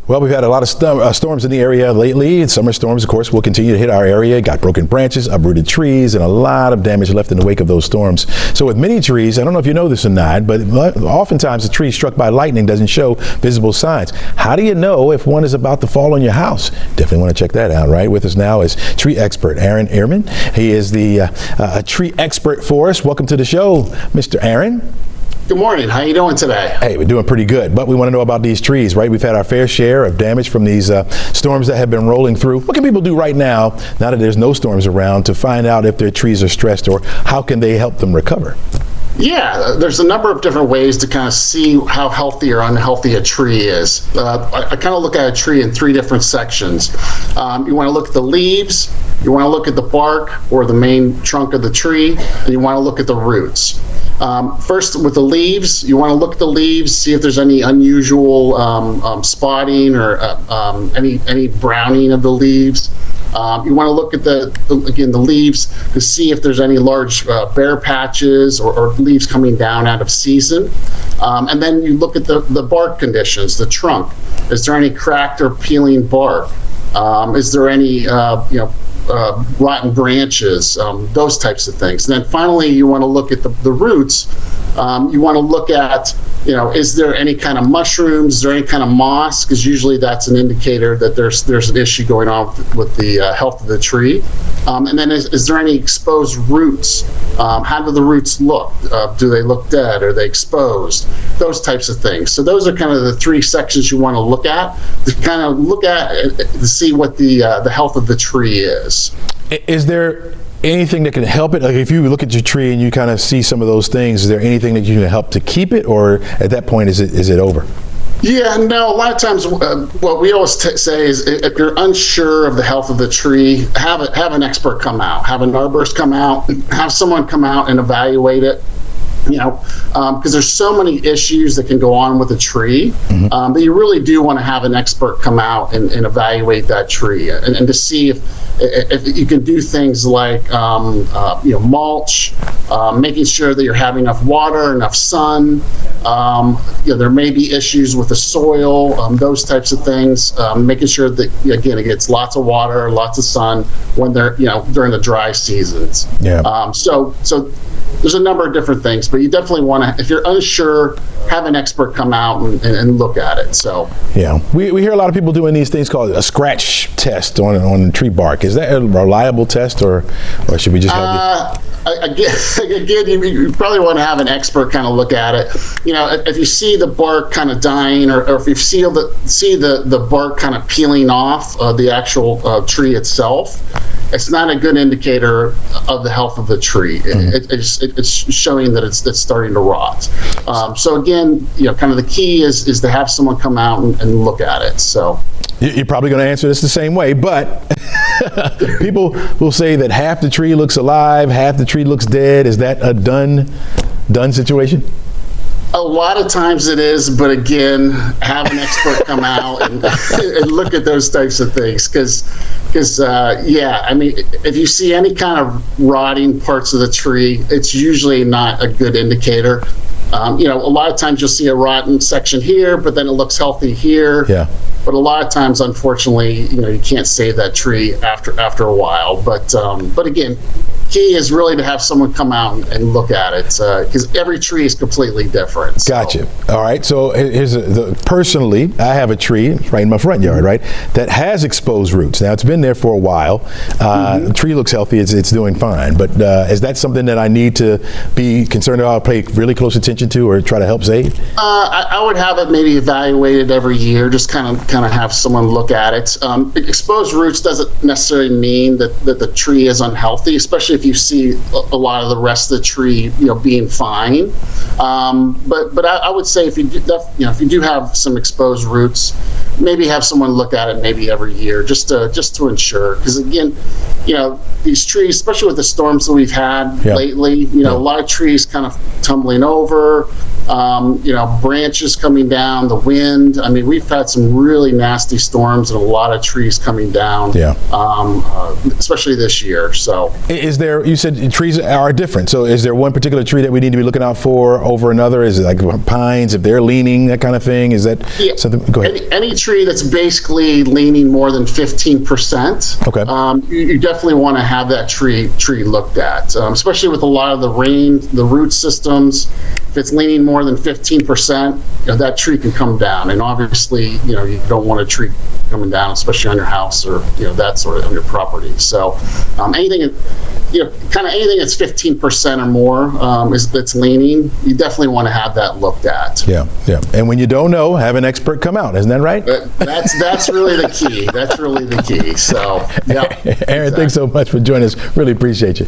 Well, we've had a lot of storms in the area lately. Summer storms, of course, will continue to hit our area. Got broken branches, uprooted trees, and a lot of damage left in the wake of those storms. So with many trees, I don't know if you know this or not, but oftentimes a tree struck by lightning doesn't show visible signs. How do you know if one is about to fall on your house? Definitely want to check that out, right? With us now is tree expert Erdman. He is the tree expert for us. Welcome to the show, Mr. Aaron. Good morning. How you doing today? Hey, we're doing pretty good, but we want to know about these trees, right? We've had our fair share of damage from these storms that have been rolling through. What can people do right now that there's no storms around, to find out if their trees are stressed, or how can they help them recover? Yeah, there's a number of different ways to kind of see how healthy or unhealthy a tree is. I kind of look at a tree in three different sections. You want to look at the leaves, you want to look at the bark or the main trunk of the tree, and you want to look at the roots. First, with the leaves, you want to look at the leaves, see if there's any unusual spotting or any browning of the leaves. You want to look at the leaves to see if there's any large bare patches or leaves coming down out of season. And then you look at the bark conditions, the trunk. Is there any cracked or peeling bark? Is there any rotten branches, those types of things. And then finally, you want to look at the roots. You want to look at, is there any kind of mushrooms, is there any kind of moss? Because usually that's an indicator that there's an issue going on with the health of the tree. And then is there any exposed roots? How do the roots look? Do they look dead? Are they exposed? Those types of things. So those are kind of the three sections you want to look at to see what the health of the tree is. Is there anything that can help it? Like if you look at your tree and you kind of see some of those things, is there anything that you can help to keep it, or at that point is it over? Yeah, no, a lot of times what we always say is if you're unsure of the health of the tree, have an expert come out, have an arborist come out, have someone come out and evaluate it. Because there's so many issues that can go on with a tree, that you really do want to have an expert come out and evaluate that tree and to see if you can do things like mulch, making sure that you're having enough water, enough sun. There may be issues with the soil, those types of things. Making sure that again it gets lots of water, lots of sun when they're during the dry seasons. Yeah. So there's a number of different things, but you definitely want to, if you're unsure, have an expert come out and look at it. So yeah, we hear a lot of people doing these things called a scratch test on tree bark. Is that a reliable test, or should we just have again, you probably want to have an expert kind of look at it. If you see the bark kind of dying, or if you see the bark kind of peeling off the actual tree itself, it's not a good indicator of the health of the tree. It's showing that it's starting to rot. So again, kind of the key is to have someone come out and look at it. So you're probably going to answer this the same way, but people will say that half the tree looks alive, half the tree looks dead. Is that a done situation? A lot of times it is, but again, have an expert come out and look at those types of things. Because if you see any kind of rotting parts of the tree, it's usually not a good indicator. A lot of times you'll see a rotten section here, but then it looks healthy here. Yeah. But a lot of times, unfortunately, you can't save that tree after a while. But again, key is really to have someone come out and look at it, because every tree is completely different. So. Gotcha. All right. So personally, I have a tree right in my front yard, right, that has exposed roots. Now it's been there for a while. The tree looks healthy. It's doing fine. But is that something that I need to be concerned about, pay really close attention to, or try to help save? I would have it maybe evaluated every year. Just kind of have someone look at it. Exposed roots doesn't necessarily mean that the tree is unhealthy, especially if you see a lot of the rest of the tree, being fine. But I would say if you do have some exposed roots, maybe have someone look at it maybe every year, just to ensure. Because again, these trees, especially with the storms that we've had lately, a lot of trees kind of tumbling over. branches coming down, the wind. I mean, we've had some really nasty storms and a lot of trees coming down, especially this year. So is there, you said trees are different. So is there one particular tree that we need to be looking out for over another? Is it like pines, if they're leaning, that kind of thing? Is that something? Go ahead. Any tree that's basically leaning more than 15%, you definitely want to have that tree looked at, especially with a lot of the root systems. If it's leaning more than 15%, that tree can come down. And obviously, you don't want a tree coming down, especially on your house or, that sort of on your property. So anything that's 15% or more that's leaning, you definitely want to have that looked at. Yeah. And when you don't know, have an expert come out. Isn't that right? That's really the key. That's really the key. So, yeah. Aaron, thanks so much for joining us. Really appreciate you.